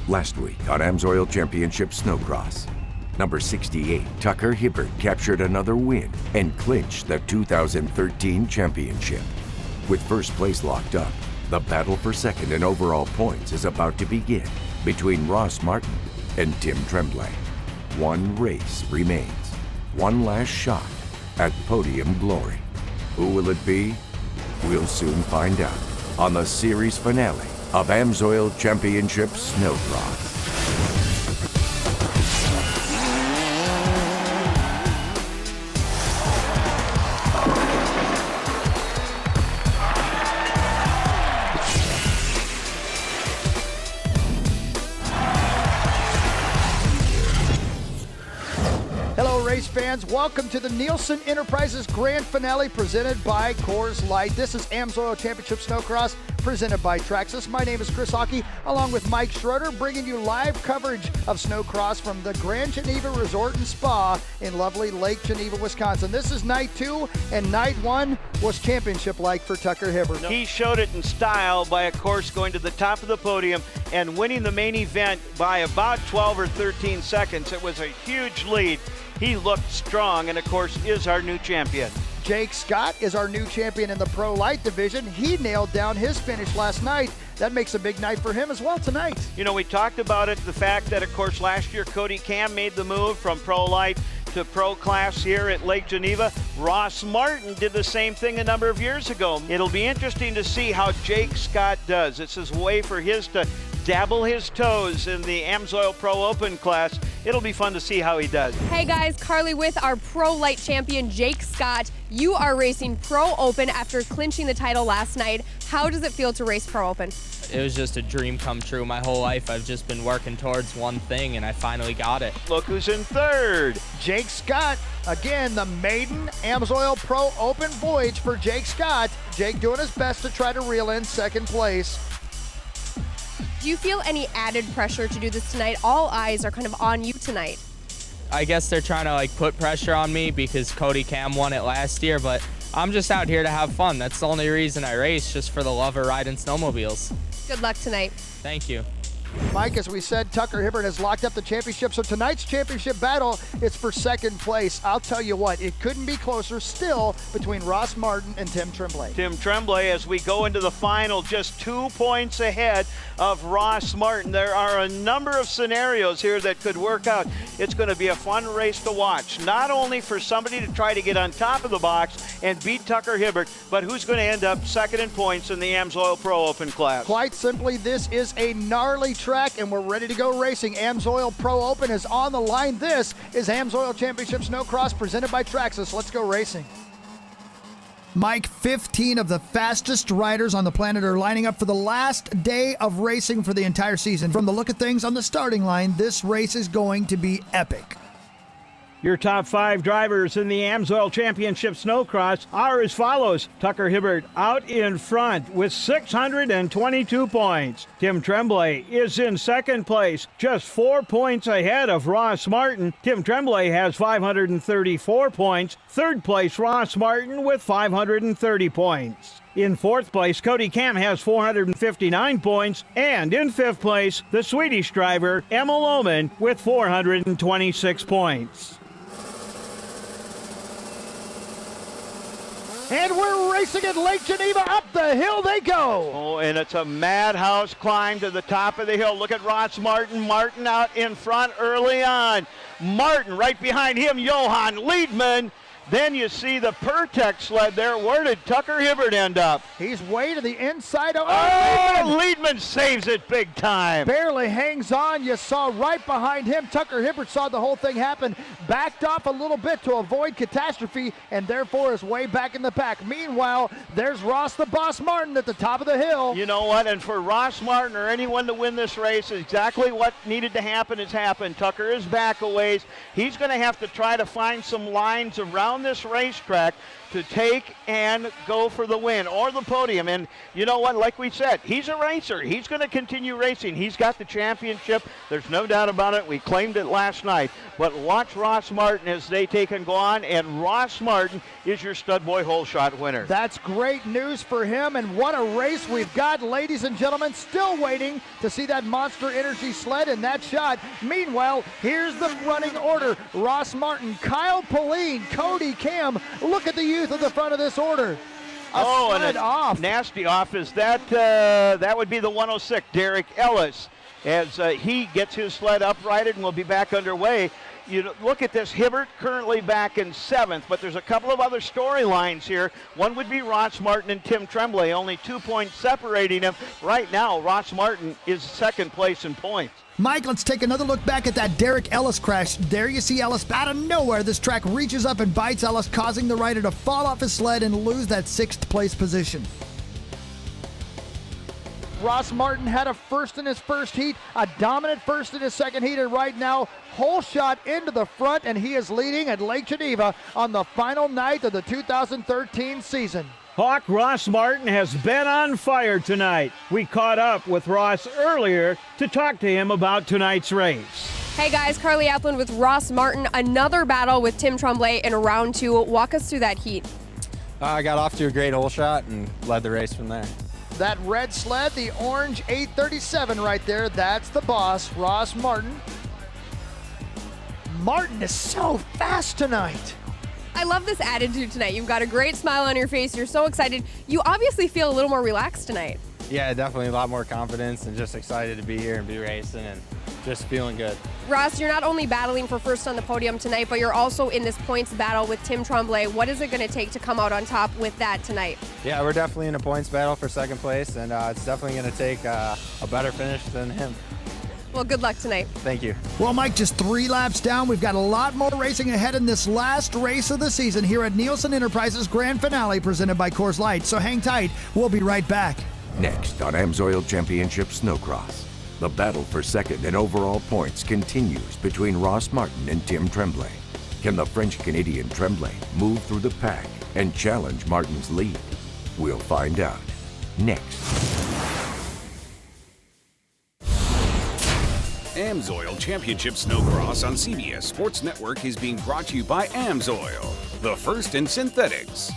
Last week on AMSOIL Championship Snowcross, number 68, Tucker Hibbert captured another win and clinched the 2013 championship. With first place locked up, the battle for second in overall points is about to begin between Ross Martin and Tim Tremblay. One race remains, one last shot at podium glory. Who will it be? We'll soon find out on the series finale of AMSOIL Championship Snowcross. Hello, race fans. Welcome to the Nielsen Enterprises Grand Finale presented by Coors Light. This is AMSOIL Championship Snowcross presented by Traxxas. My name is Chris Hockey, along with Mike Schroeder, bringing you live coverage of Snowcross from the Grand Geneva Resort and Spa in lovely Lake Geneva, Wisconsin. This is night 2, and night 1 was championship-like for Tucker Hibbert. He showed it in style by, of course, going to the top of the podium and winning the main event by about 12 or 13 seconds. It was a huge lead. He looked strong and, of course, is our new champion. Jake Scott is our new champion in the Pro Light division. He nailed down his finish last night. That makes a big night for him as well tonight. You know, we talked about it, the fact that, of course, last year Cody Cam made the move from Pro Light to Pro Class here at Lake Geneva. Ross Martin did the same thing a number of years ago. It'll be interesting to see how Jake Scott does. This is a way for his to dabble his toes in the AMSOIL Pro Open class. It'll be fun to see how he does. Hey guys, Carly with our Pro Light champion, Jake Scott. You are racing Pro Open after clinching the title last night. How does it feel to race Pro Open? It was just a dream come true. My whole life I've just been working towards one thing, and I finally got it. Look who's in third. Jake Scott, again, the maiden AMSOIL Pro Open voyage for Jake Scott. Jake doing his best to try to reel in second place. Do you feel any added pressure to do this tonight? All eyes are kind of on you tonight. I guess they're trying to put pressure on me because Cody Cam won it last year, but I'm just out here to have fun. That's the only reason I race, just for the love of riding snowmobiles. Good luck tonight. Thank you. Mike, as we said, Tucker Hibbert has locked up the championship. So tonight's championship battle is for second place. I'll tell you what, it couldn't be closer still between Ross Martin and Tim Tremblay. Tim Tremblay, as we go into the final, just 2 points ahead of Ross Martin. There are a number of scenarios here that could work out. It's going to be a fun race to watch, not only for somebody to try to get on top of the box and beat Tucker Hibbert, but who's going to end up second in points in the AMSOIL Pro Open class. Quite simply, this is a gnarly track, and we're ready to go racing. AMSOIL Pro Open is on the line. This is AMSOIL Championship Snowcross presented by Traxxas. Let's go racing. Mike, 15 of the fastest riders on the planet are lining up for the last day of racing for the entire season. From the look of things on the starting line, this race is going to be epic. Your top 5 drivers in the AMSOIL Championship Snowcross are as follows. Tucker Hibbert out in front with 622 points. Tim Tremblay is in second place, just 4 points ahead of Ross Martin. Tim Tremblay has 534 points. Third place, Ross Martin with 530 points. In fourth place, Cody Cam has 459 points. And in fifth place, the Swedish driver, Emma Lohman, with 426 points. And we're racing at Lake Geneva. Up the hill they go. Oh, and it's a madhouse climb to the top of the hill. Look at Ross Martin. Martin out in front early on. Martin right behind him, Johan Liedman. Then you see the Pertec sled there. Where did Tucker Hibbert end up? He's way to the inside. Liedman saves it big time. Barely hangs on. You saw right behind him. Tucker Hibbert saw the whole thing happen. Backed off a little bit to avoid catastrophe, and therefore is way back in the pack. Meanwhile, there's Ross the Boss Martin at the top of the hill. You know what? And for Ross Martin or anyone to win this race, exactly what needed to happen has happened. Tucker is back a ways. He's going to have to try to find some lines around around this racetrack to take and go for the win or the podium. And you know what, like we said, he's a racer. He's going to continue racing. He's got the championship. There's no doubt about it. We claimed it last night. But watch Ross Martin as they take and go on, and Ross Martin is your stud boy hole shot winner. That's great news for him, and what a race we've got, ladies and gentlemen. Still waiting to see that Monster Energy sled and that shot. Meanwhile, here's the running order. Ross Martin, Kyle Pauline, Cody Cam. Look at the youth at the front of this order. And off. Nasty off is that would be the 106, Derek Ellis, as he gets his sled uprighted and will be back underway. You look at this, Hibbert currently back in 7th, but there's a couple of other storylines here. One would be Ross Martin and Tim Tremblay, only 2 points separating them. Right now, Ross Martin is 2nd place in points. Mike, let's take another look back at that Derek Ellis crash. There you see Ellis out of nowhere. This track reaches up and bites Ellis, causing the rider to fall off his sled and lose that 6th place position. Ross Martin had a first in his first heat, a dominant first in his second heat, and right now, whole shot into the front, and he is leading at Lake Geneva on the final night of the 2013 season. Hawk, Ross Martin has been on fire tonight. We caught up with Ross earlier to talk to him about tonight's race. Hey guys, Carly Appland with Ross Martin. Another battle with Tim Tremblay in round 2. Walk us through that heat. I got off to a great hole shot and led the race from there. That red sled, the orange 837 right there, that's the boss, Ross Martin. Martin is so fast tonight. I love this attitude tonight. You've got a great smile on your face. You're so excited. You obviously feel a little more relaxed tonight. Yeah, definitely a lot more confidence and just excited to be here and be racing and just feeling good. Ross, you're not only battling for first on the podium tonight, but you're also in this points battle with Tim Tremblay. What is it going to take to come out on top with that tonight? Yeah, we're definitely in a points battle for 2nd place, and it's definitely going to take a better finish than him. Well, good luck tonight. Thank you. Well, Mike, just 3 laps down. We've got a lot more racing ahead in this last race of the season here at Nielsen Enterprises Grand Finale presented by Coors Light. So hang tight. We'll be right back. Next on AMSOIL Championship Snowcross, the battle for 2nd and overall points continues between Ross Martin and Tim Tremblay. Can the French-Canadian Tremblay move through the pack and challenge Martin's lead? We'll find out next. AMSOIL Championship Snowcross on CBS Sports Network is being brought to you by AMSOIL, the first in synthetics.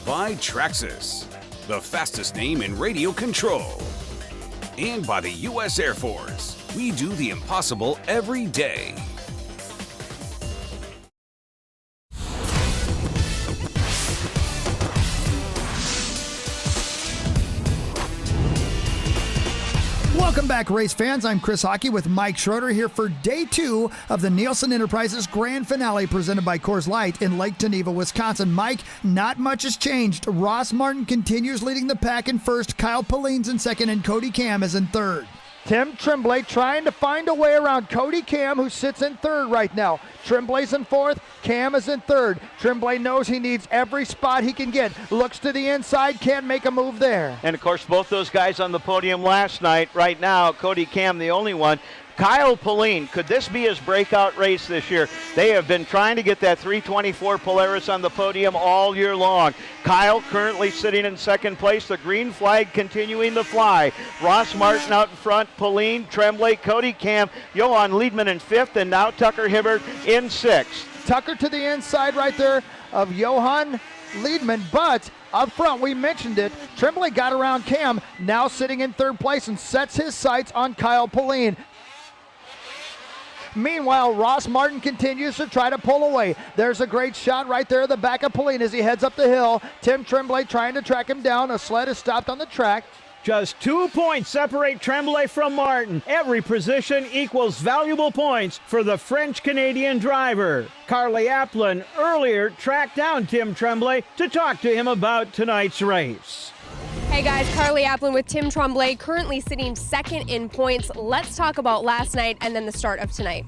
By Traxxas, the fastest name in radio control. And by the U.S. Air Force, we do the impossible every day. Welcome back, race fans. I'm Chris Hockey with Mike Schroeder here for day 2 of the Nielsen Enterprises Grand Finale presented by Coors Light in Lake Geneva, Wisconsin. Mike, not much has changed. Ross Martin continues leading the pack in first, Kyle Pauline's in second, and Cody Cam is in third. Tim Tremblay trying to find a way around Cody Cam, who sits in third right now. Tremblay's in fourth, Cam is in third. Tremblay knows he needs every spot he can get. Looks to the inside, can't make a move there. And of course, both those guys on the podium last night. Right now, Cody Cam, the only one. Kyle Pauline, could this be his breakout race this year? They have been trying to get that 324 Polaris on the podium all year long. Kyle currently sitting in 2nd place, the green flag continuing to fly. Ross Martin out in front, Pauline, Tremblay, Cody Cam, Johan Liedman in 5th, and now Tucker Hibbert in 6th. Tucker to the inside right there of Johan Liedman, but up front, we mentioned it, Tremblay got around Cam, now sitting in 3rd place and sets his sights on Kyle Pauline. Meanwhile, Ross Martin continues to try to pull away. There's a great shot right there at the back of Pauline as he heads up the hill. Tim Tremblay trying to track him down. A sled is stopped on the track. Just 2 points separate Tremblay from Martin. Every position equals valuable points for the French-Canadian driver. Carly Appland earlier tracked down Tim Tremblay to talk to him about tonight's race. Hey guys, Carly Appland with Tim Tremblay, currently sitting 2nd in points. Let's talk about last night and then the start of tonight.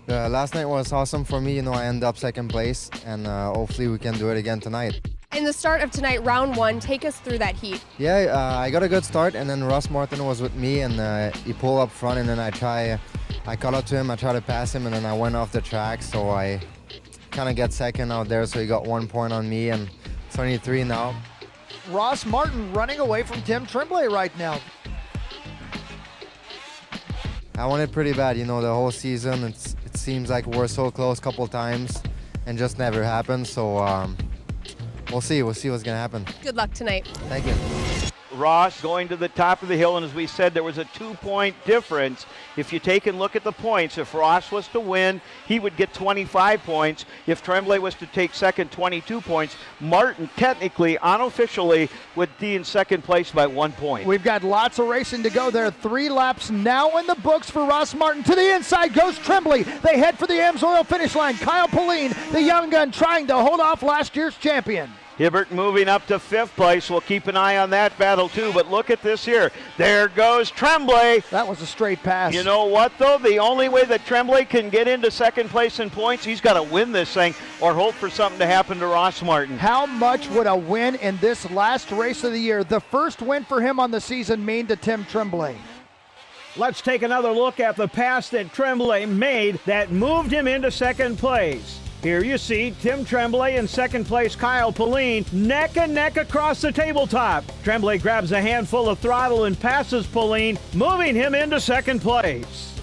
Last night was awesome for me. I ended up 2nd place, and hopefully we can do it again tonight. In the start of tonight, round 1, take us through that heat. Yeah, I got a good start, and then Ross Martin was with me, and he pulled up front, and then I caught up to him, I tried to pass him, and then I went off the track, so I kind of get second out there, so he got 1 point on me, and 23 now. Ross Martin running away from Tim Tremblay right now. I want it pretty bad, the whole season. It seems like we're so close a couple times and just never happens. So we'll see. We'll see what's going to happen. Good luck tonight. Thank you. Ross going to the top of the hill, and as we said, there was a 2-point difference. If you take a look at the points, if Ross was to win, he would get 25 points. If Tremblay was to take second, 22 points. Martin, technically, unofficially, would be in second place by 1 point. We've got lots of racing to go there. 3 laps now in the books for Ross Martin. To the inside goes Tremblay. They head for the AMSOIL finish line. Kyle Pauline, the young gun, trying to hold off last year's champion. Hibbert moving up to 5th place. We'll keep an eye on that battle too, but look at this here. There goes Tremblay. That was a straight pass. You know what, though? The only way that Tremblay can get into second place in points, he's got to win this thing or hope for something to happen to Ross Martin. How much would a win in this last race of the year, the first win for him on the season, mean to Tim Tremblay? Let's take another look at the pass that Tremblay made that moved him into second place. Here you see Tim Tremblay in second place, Kyle Pauline, neck and neck across the tabletop. Tremblay grabs a handful of throttle and passes Pauline, moving him into second place.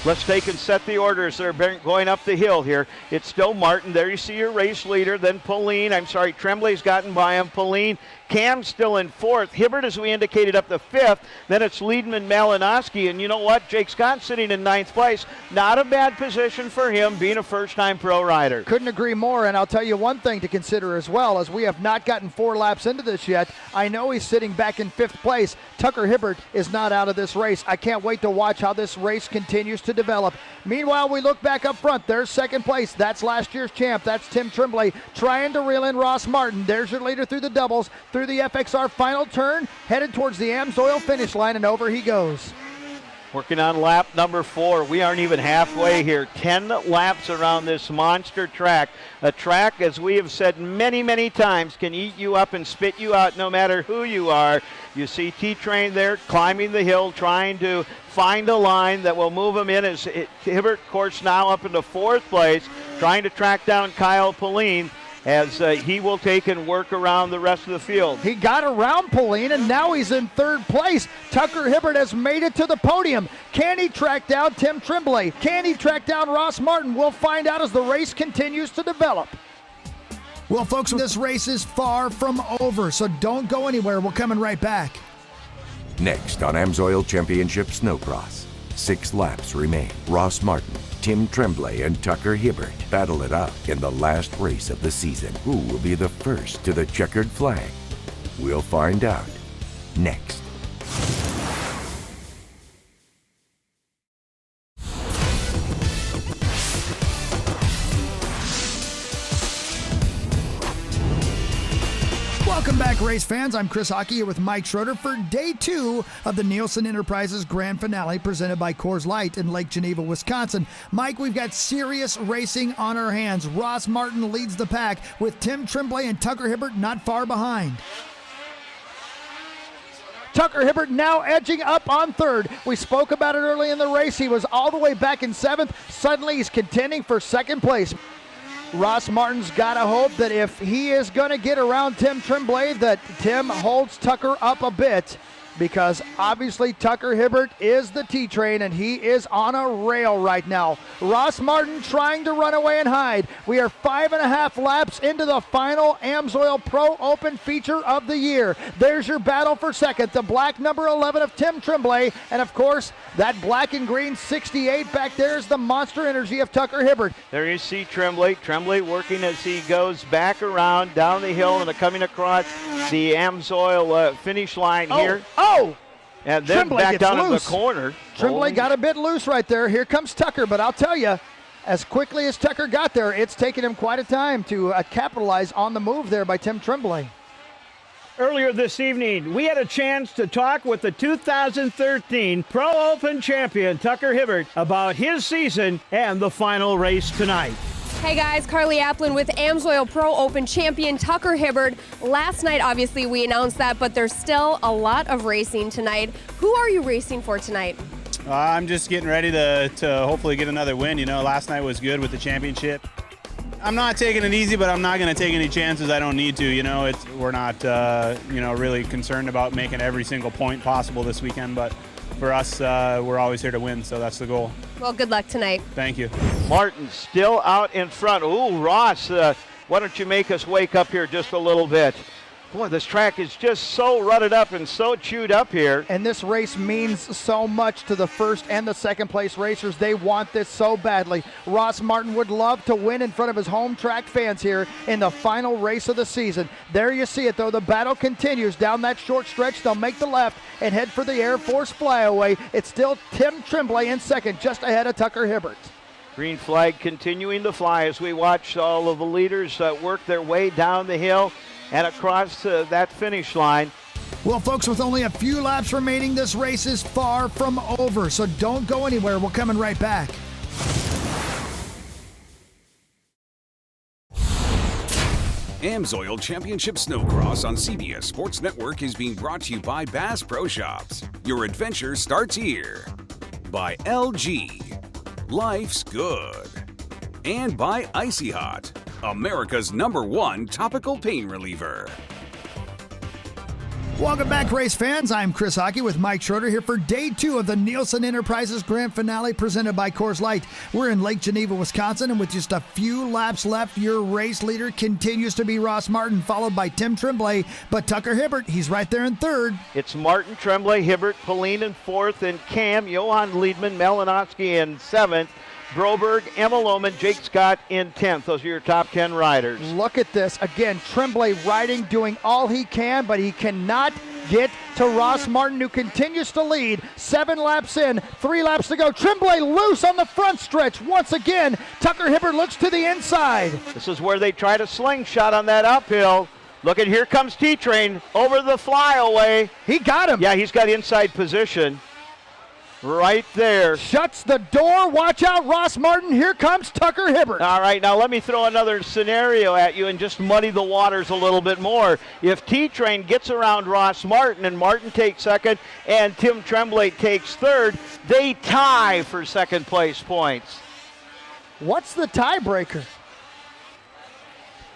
Let's take and set the orders. They're going up the hill here. It's still Martin. There you see your race leader. Then Pauline. Tremblay's gotten by him. Pauline. Cam still in 4th. Hibbert, as we indicated, up to 5th. Then it's Liedman, Malinowski. And you know what? Jake Scott sitting in 9th place. Not a bad position for him, being a first-time pro rider. Couldn't agree more. And I'll tell you one thing to consider as well, as we have not gotten 4 laps into this yet. I know he's sitting back in 5th place. Tucker Hibbert is not out of this race. I can't wait to watch how this race continues to develop. Meanwhile, we look back up front. There's second place. That's last year's champ. That's Tim Tremblay trying to reel in Ross Martin. There's your leader through the doubles, through the FXR final turn, headed towards the AMSOIL finish line, and over he goes. Working on lap number 4. We aren't even halfway here. 10 laps around this monster track. A track, as we have said many, many times, can eat you up and spit you out no matter who you are. You see T-Train there climbing the hill, trying to find a line that will move him in. As Hibbert, of course, now up into 4th place, trying to track down Kyle Pauline, as he will take and work around the rest of the field. He got around Pauline, and now he's in 3rd place. Tucker Hibbert has made it to the podium. Can he track down Tim Tremblay? Can he track down Ross Martin? We'll find out as the race continues to develop. Well, folks, this race is far from over, so don't go anywhere. We're coming right back. Next on AMSOIL Championship Snowcross, 6 laps remain. Ross Martin, Tim Tremblay, and Tucker Hibbert battle it out in the last race of the season. Who will be the first to the checkered flag? We'll find out next. Welcome back, race fans. I'm Chris Hockey here with Mike Schroeder for day 2 of the Nielsen Enterprises Grand Finale presented by Coors Light in Lake Geneva, Wisconsin. Mike, we've got serious racing on our hands. Ross Martin leads the pack with Tim Tremblay and Tucker Hibbert not far behind. Tucker Hibbert now edging up on 3rd. We spoke about it early in the race. He was all the way back in 7th. Suddenly he's contending for 2nd place. Ross Martin's got to hope that if he is going to get around Tim Tremblay, that Tim holds Tucker up a bit, because obviously Tucker Hibbert is the T-Train and he is on a rail right now. Ross Martin trying to run away and hide. We are 5.5 laps into the final AMSOIL Pro Open feature of the year. There's your battle for 2nd, the black number 11 of Tim Tremblay, and of course that black and green 68 back there is the Monster Energy of Tucker Hibbert. There you see Tremblay. Tremblay working as he goes back around down the hill and coming across the AMSOIL finish line here. And then Tremblay back down in the loose. corner. Tremblay got a bit loose right there. Here comes Tucker, but I'll tell you, as quickly as Tucker got there, it's taken him quite a time to capitalize on the move there by Tim Tremblay. Earlier this evening, we had a chance to talk with the 2013 Pro Open champion, Tucker Hibbert, about his season and the final race tonight. Hey guys, Carly Applin with AMSOIL Pro Open champion Tucker Hibbert. Last night, obviously, we announced that, but there's still a lot of racing tonight. Who are you racing for tonight? I'm just getting ready to hopefully get another win. You know, last night was good with the championship. I'm not taking it easy, but I'm not going to take any chances I don't need to. We're not, really concerned about making every single point possible this weekend, but for us, we're always here to win, so that's the goal. Well, good luck tonight. Thank you. Martin still out in front. Ooh, Ross, why don't you make us wake up here just a little bit? Boy, this track is just so rutted up and so chewed up here. And this race means so much to the first and the second place racers. They want this so badly. Ross Martin would love to win in front of his home track fans here in the final race of the season. There you see it, though. The battle continues down that short stretch. They'll make the left and head for the Air Force flyaway. It's still Tim Tremblay in second, just ahead of Tucker Hibbert. Green flag continuing to fly as we watch all of the leaders work their way down the hill and across that finish line. Well, folks, with only a few laps remaining, this race is far from over, so don't go anywhere. We're coming right back. AMSOIL Championship Snowcross on CBS Sports Network is being brought to you by Bass Pro Shops. Your adventure starts here. By LG. Life's good. And by Icy Hot, America's #1 topical pain reliever. Welcome back, race fans. I'm Chris Hockey with Mike Schroeder here for day 2 of the Nielsen Enterprises Grand Finale presented by Coors Light. We're in Lake Geneva, Wisconsin, and with just a few laps left, your race leader continues to be Ross Martin, followed by Tim Tremblay. But Tucker Hibbert, he's right there in third. It's Martin, Tremblay, Hibbert, Pauline in fourth, and Cam, Johan Liedman, Malinowski in seventh. Broberg, Emma Lohman, Jake Scott in 10th. Those are your top 10 riders. Look at this. Again, Tremblay riding, doing all he can, but he cannot get to Ross Martin, who continues to lead. 7 laps in, 3 laps to go. Tremblay loose on the front stretch. Once again, Tucker Hibbert looks to the inside. This is where they try to slingshot on that uphill. Look at, here comes T-Train over the flyaway. He got him. Yeah, he's got inside position. Right there. Shuts the door. Watch out, Ross Martin. Here comes Tucker Hibbert. All right, now let me throw another scenario at you and just muddy the waters a little bit more. If T-Train gets around Ross Martin and Martin takes second and Tim Tremblay takes third, they tie for second place points. What's the tiebreaker?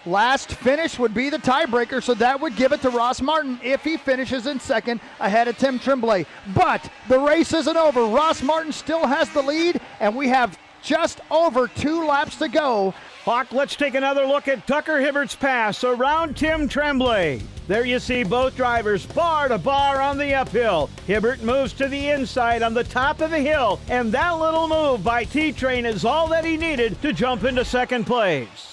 Last finish would be the tiebreaker, so that would give it to Ross Martin if he finishes in second ahead of Tim Tremblay. But the race isn't over. Ross Martin still has the lead, and we have just over 2 laps to go. Hawk, let's take another look at Tucker Hibbert's pass around Tim Tremblay. There you see both drivers bar to bar on the uphill. Hibbert moves to the inside on the top of the hill, and that little move by T-Train is all that he needed to jump into second place.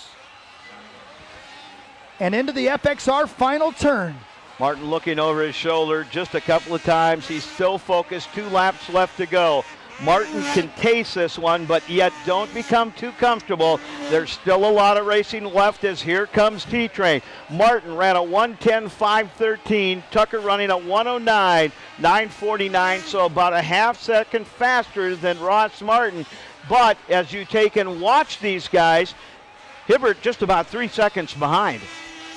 And into the FXR final turn. Martin looking over his shoulder just a couple of times. He's still focused. 2 laps left to go. Martin can taste this one, but yet don't become too comfortable. There's still a lot of racing left as here comes T-Train. Martin ran a 1:10.513. Tucker running a 1:09.949, so about a half second faster than Ross Martin. But as you take and watch these guys, Hibbert just about 3 seconds behind.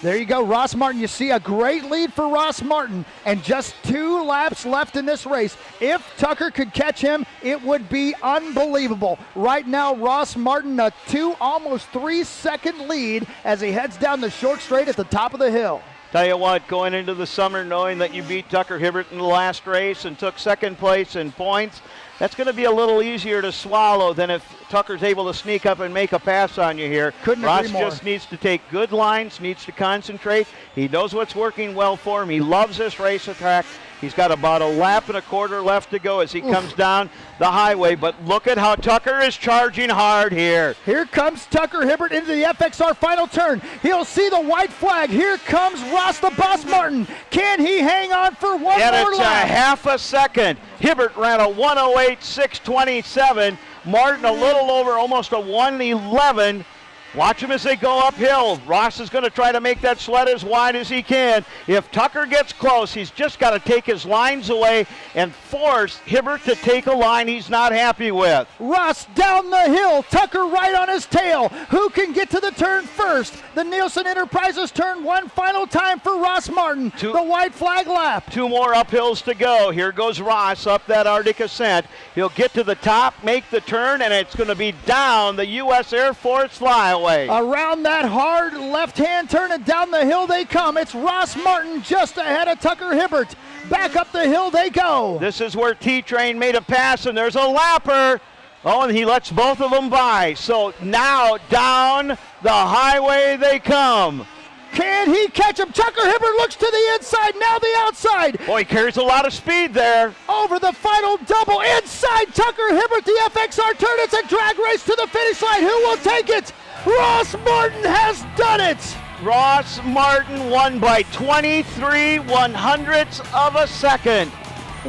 There you go, Ross Martin. You see a great lead for Ross Martin, and just 2 laps left in this race. If Tucker could catch him, it would be unbelievable. Right now, Ross Martin, a 2, almost 3-second lead as he heads down the short straight at the top of the hill. Tell you what, going into the summer knowing that you beat Tucker Hibbert in the last race and took second place in points, that's going to be a little easier to swallow than if Tucker's able to sneak up and make a pass on you here. Couldn't agree more. Ross just needs to take good lines, needs to concentrate. He knows what's working well for him. He loves this racetrack. He's got about a lap and a quarter left to go as he comes down the highway. But look at how Tucker is charging hard here. Here comes Tucker Hibbert into the FXR final turn. He'll see the white flag. Here comes Ross the Boss Martin. Can he hang on for one and more it's lap? A half a second. Hibbert ran a 1:08.627. Martin a little over, almost a 1:11. Watch him as they go uphill. Ross is going to try to make that sled as wide as he can. If Tucker gets close, he's just got to take his lines away and force Hibbert to take a line he's not happy with. Ross down the hill, Tucker right on his tail. Who can get to the turn first? The Nielsen Enterprises turn one final time for Ross Martin. The white flag lap. 2 more uphills to go. Here goes Ross up that Arctic ascent. He'll get to the top, make the turn, and it's going to be down the U.S. Air Force flyaway. away. Around that hard left-hand turn and down the hill they come. It's Ross Martin just ahead of Tucker Hibbert. Back up the hill they go. This is where T-Train made a pass, and there's a lapper. Oh, and he lets both of them by. So now down the highway they come. Can he catch him? Tucker Hibbert looks to the inside, now the outside. Boy, he carries a lot of speed there. Over the final double, inside Tucker Hibbert, the FXR turn. It's a drag race to the finish line. Who will take it? Ross Martin has done it. Ross Martin won by 23 100ths of a second.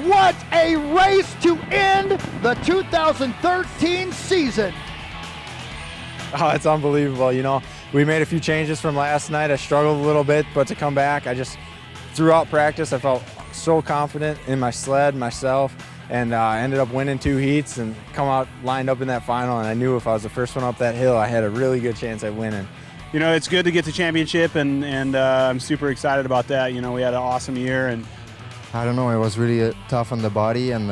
What a race to end the 2013 season. Oh, it's unbelievable. You know, we made a few changes from last night. I struggled a little bit, but to come back, throughout practice, I felt so confident in my sled, myself, and I ended up winning 2 heats and come out lined up in that final, and I knew if I was the first one up that hill, I had a really good chance at winning. You know, it's good to get the championship, and I'm super excited about that. You know, we had an awesome year, and I don't know, it was really tough on the body, and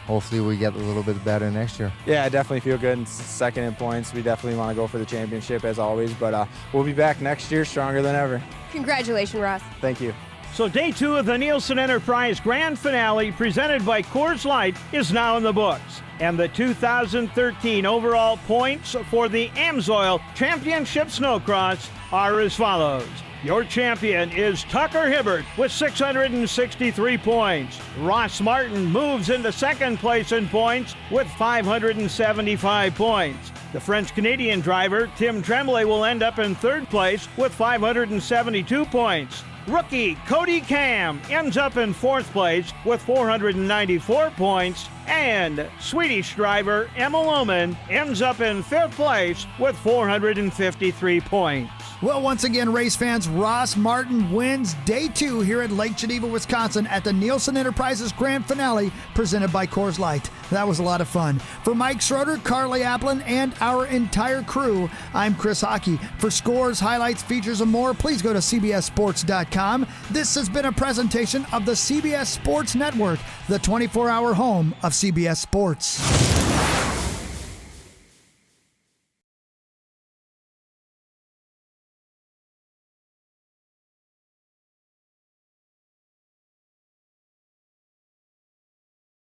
hopefully we get a little bit better next year. Yeah, I definitely feel good in second in points. We definitely want to go for the championship as always, but we'll be back next year stronger than ever. Congratulations, Ross. Thank you. So day 2 of the Nielsen Enterprise Grand Finale presented by Coors Light is now in the books. And the 2013 overall points for the AMSOIL Championship Snowcross are as follows. Your champion is Tucker Hibbert with 663 points. Ross Martin moves into second place in points with 575 points. The French-Canadian driver, Tim Tremblay, will end up in third place with 572 points. Rookie Cody Cam ends up in fourth place with 494 points. And Swedish driver Emma Lohman ends up in fifth place with 453 points. Well, once again, race fans, Ross Martin wins day 2 here at Lake Geneva, Wisconsin at the Nielsen Enterprises Grand Finale presented by Coors Light. That was a lot of fun. For Mike Schroeder, Carly Applin, and our entire crew, I'm Chris Hockey. For scores, highlights, features, and more, please go to CBSSports.com. This has been a presentation of the CBS Sports Network, the 24-hour home of CBS Sports.